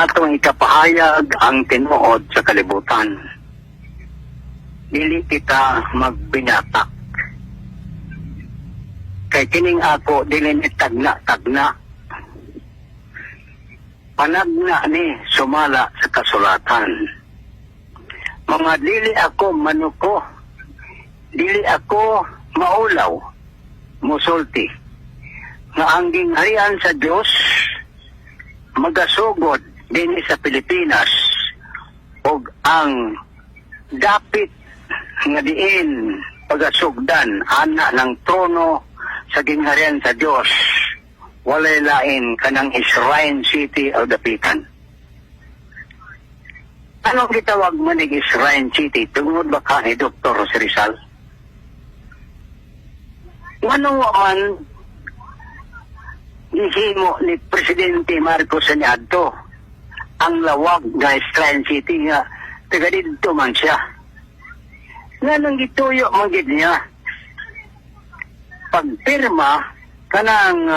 atong ikapahayag ang tinuod sa kalibutan. Dili kita magbinatak. Kay kining ako dili ni tagna-tagna. Panagna ni sumala sa kasulatan. Mga dili ako manuko. Dili ako maulaw. Musulti. Nga ang gingharian sa Diyos magasugod din sa Pilipinas ug ang dapit nga diin pagasugdan ana ng trono sa gingharian sa Diyos walay lain kanang Shrine City o dapitan. Anong gitawag man ni Shrine City? Tungod ba ka ni Dr. Jose Rizal? Anong man ihimo ni Presidente Marcos Saniadto ang lawag nga Shrine City nga taga dito man siya. Nga nang gituyo man gid niya pagpirma kanang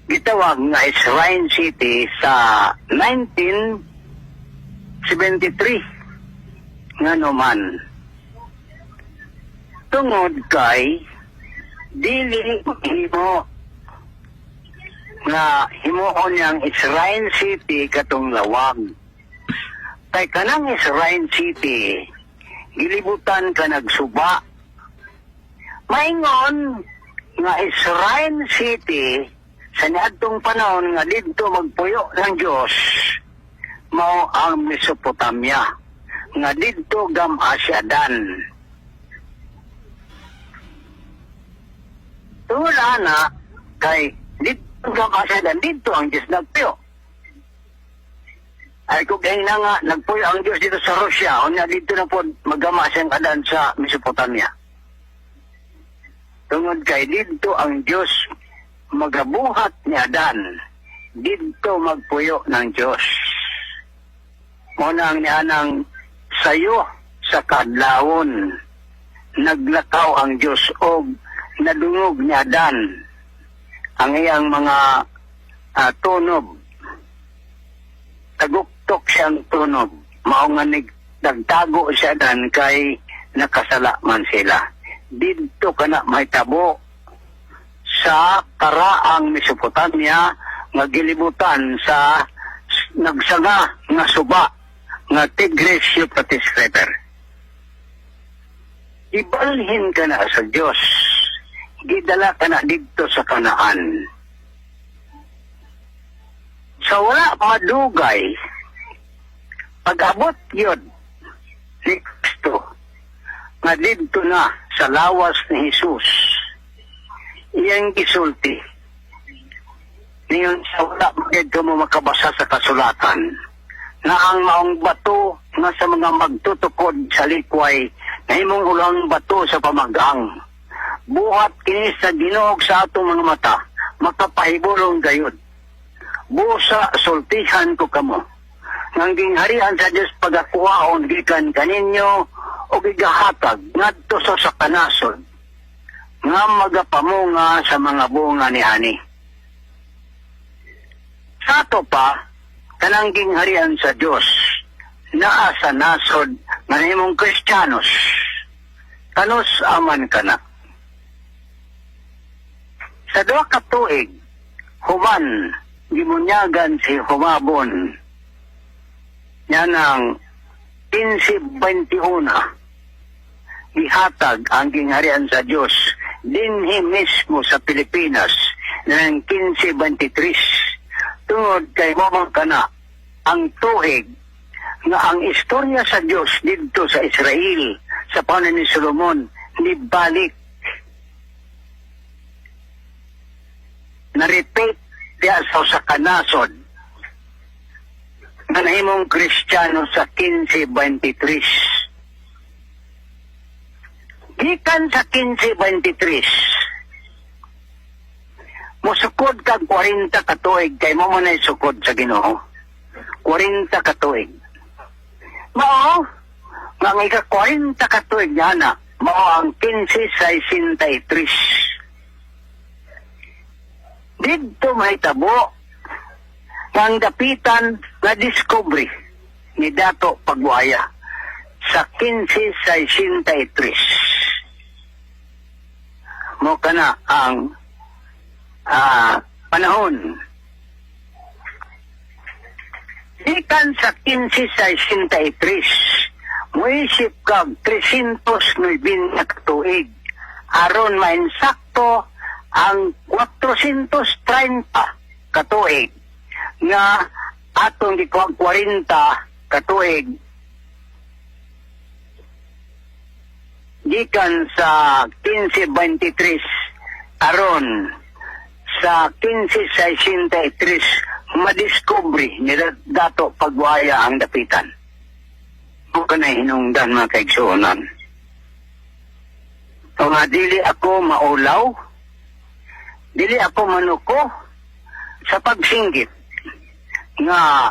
gitawag nga Shrine City sa 1973 nga naman tungod kay dili himo nga himuon niyang Shrine City katong lawag. Kay kanang Shrine City gilibutan ka nagsuba. Maingon nga Shrine City sa niadtong panahon nga didto magpuyo ng Dios mao ang Mesopotamia nga didto Gam-Asyadan. Wala na kay dito Gam-Asyadan dito ang Diyos nagpuyo. Ay kung kaya na nga nagpuyo ang Diyos dito sa Russia o na dito na po Gam-Asyadan sa Mesopotamia. Tungod kay dito ang Diyos magabuhat ni Adan. Dito magpuyo ng Diyos. Muna ang nianang sayo sa kadlawon naglakaw ang Diyos o nadungog ni Adan ang iyang mga tunog. Taguktok siyang tunog. Mao nga nagtago siya Adan kay nakasala man sila. Dito ka na mahitabo sa karaang Mesopotamia nga gilibutan sa nagsanga nga suba nga Tigris-Euphrates River. Ibalhin ka na sa Diyos. Gidala ka na dito sa Kanaan. Sa wala madugay, pag-abot yun ni Kristo, nga dito na sa lawas ni Jesus, iyang gisulti. Ngayon sa wala dito mo makabasa sa kasulatan, na ang maong bato nga sa mga magtutukod sa likway, na himong ulang bato sa pamagang. Buhat kini sa Ginoo sa atong mga mata, makapahibulong gayud. Busa sultihan ko kamo. Nang gingharian sa Diyos pagakuhaon gikan kaninyo o gigahatag ngadto sa sakanasod nga magapamunga sa mga bunga ni ani. Sa ato pa, kanang gingharian sa Diyos naa sa nasod nga himong Kristiyanos. Kanos aman kana. Sa duha ka tuig, human, gimunyagan si Humabon. Yan ang 1521. Ihatag ang gingharian sa Diyos dinhi mismo sa Pilipinas ng 1523. Tungod kay momang kana ang tuig nga ang istorya sa Diyos dito sa Israel sa panahon ni Solomon nibalik. Na-repeat diya sa kanasod na nahimong Kristiyano sa 1523. Gikan sa 1523, musukod kag 40 katuig kay mo man ay sukod sa Ginoo. 40 katuig. Mao, nga ika 40 katuig niya na, mao ang 1563. Dito may tabo ng dapitan na discovery ni Dato Pagbuaya sa 1563. Mo kana ang panahon. Ikan sa 1563, muisip kag 309 na katuig, aron mainsakto ang 430 katuig nga atong gikuwag 40 katuig gikan sa 1523 aron sa 1563 madiscovery ni Dato Pagbuaya ang dapitan. O ka na hinungdan mga kaigsuonan. O nga dili ako maulaw, dili ako manuko sa pagsinggit nga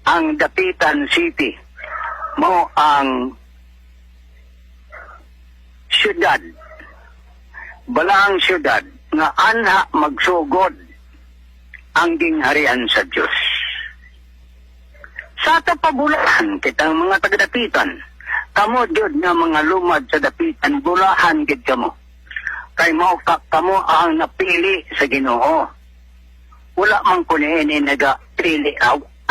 ang Dapitan City mo ang syudad, balaang syudad nga anha magsugod ang gingharian sa Diyos. Sa tapabulahan kitang mga taga-dapitan, kamo jud nga mga lumad sa dapitan, bulahan gid kamo. Kay mao kamo ang napili sa Ginoo. Wala man ko niini nagapili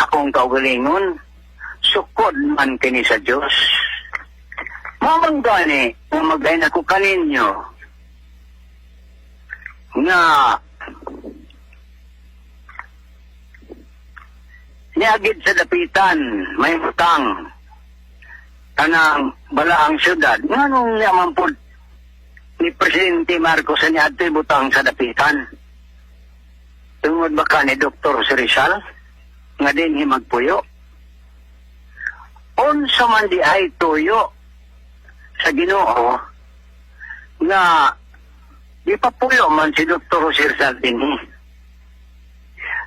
akong kaugalingon, sukod man kini sa Diyos. Mamang gani, magay na ko kaninyo nga niagid sa dapitan, may utang kanang balaang syudad. Nganong naman po ni Presidente Marcos sa niadto'y butang sa dapitan? Tungod ba ka ni Dr. Rizal nga din himagpuyo? Unsa man di ay tuyo sa Ginoo nga ipapuyo man si Dr. Rizal din.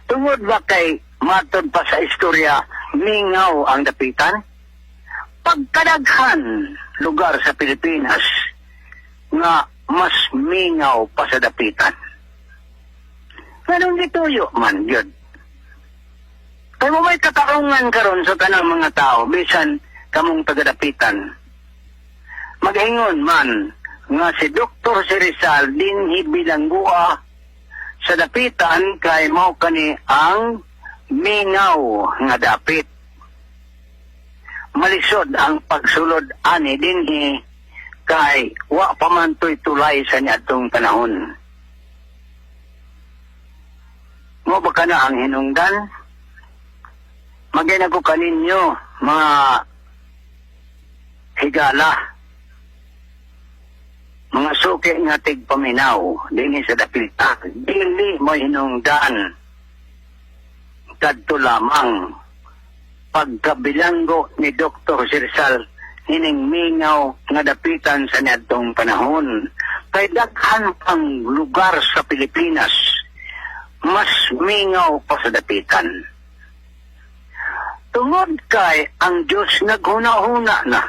Tungod ba kay matod pa sa istorya, mingaw ang dapitan? Pagkadaghan lugar sa Pilipinas nga mas mingaw pa sa dapitan. Ganun dituyo man, yun. Kaya mo may kakaungan karon sa kanang mga tao, bisan kamong taga-dapitan. Maghingon man nga si Dr. Rizal dinhi bilangguha sa dapitan kay mao kani ang mingaw nga dapit. Malisod ang pagsulod ani dinhi kay wa pa man to'y tulay sa niadtong panahon. Mo ba ka na ang hinungdan? Magay na ko kaninyo mga higala, mga suki nga tigpaminaw dinhi sa dapitan. Dili mo hinungdan kadto lamang pagkabilanggo ni Dr. Rizal hining mingaw nga dapitan sa niadtong panahon. Kay daghan pang lugar sa Pilipinas mas mingaw pa sa dapitan. Tungod kay ang Diyos naghuna-huna na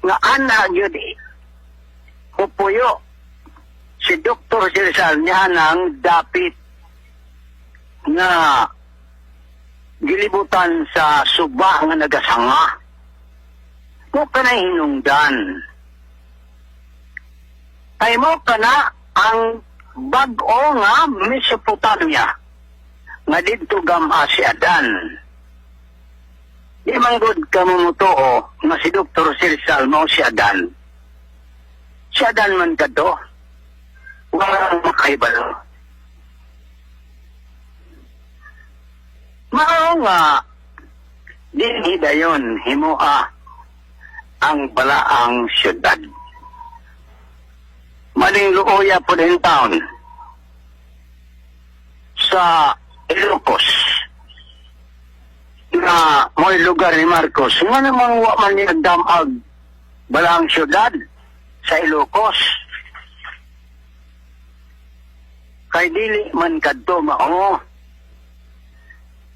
nga ana gyud upuyo si Dr. Rizal niya nang dapit nga gilibutan sa suba nga nagasanga. Mo ka na hinungdan. Ay mo ka na ang bag-o nga Mesopotamia nga dito gama si Adan. Di manggod ka mumutuo nga si Dr. Rizal mo si Adan. Si Adan man ka to. Walang makaibalo. Mao nga dinhi dayon himoa ang balaang syudad. Maling luoya po din taon sa Ilocos na mo'y lugar ni Marcos. Nga namang wa man niya damag balaang syudad sa Ilocos. Kay dili man kadto mao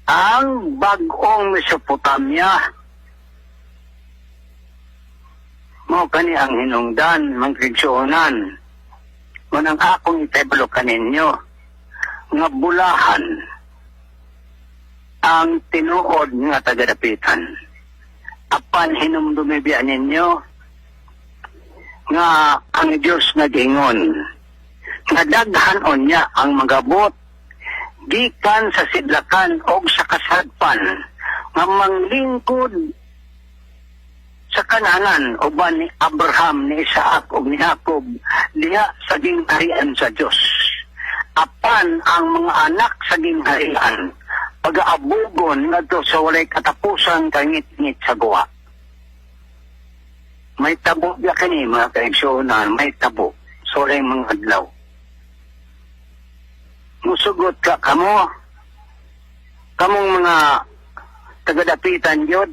ang bag-ong Mesopotamia. Mao kani ang hinungdan, mangkrigsuonan. Munang akong itebalo kaninyo. nga bulahan ang tinuod nga tagadapitan. Apan hinumdumibian ninyo nga ang Diyos nag-ingon nga daghan unya ang magabot gikan sa sidlakan o sa kasadpan nga manglingkod sa kananan uban ni Abraham, ni Isaac ug ni Jacob diha sa gingharian sa Dios. Apan ang mga anak sa gingharian pag-aabugon ngadto sa walay katapusan kangit-ngit sa guwa. May tabo ya kani mga kaigsuonan, may tabo sa walay mga adlaw. Musugot ka kamong mga tagadapitan yun.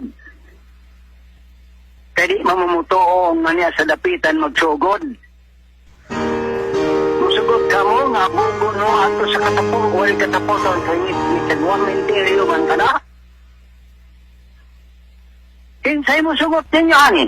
Kaya di mamumutuo nga niya sa dapitan magsugod. Musugot ka mo nga bugo no ato sa katapong wal katapusan kangit ni Tagwang Menterio man ka na. Kinsay mo sugot ninyo ani?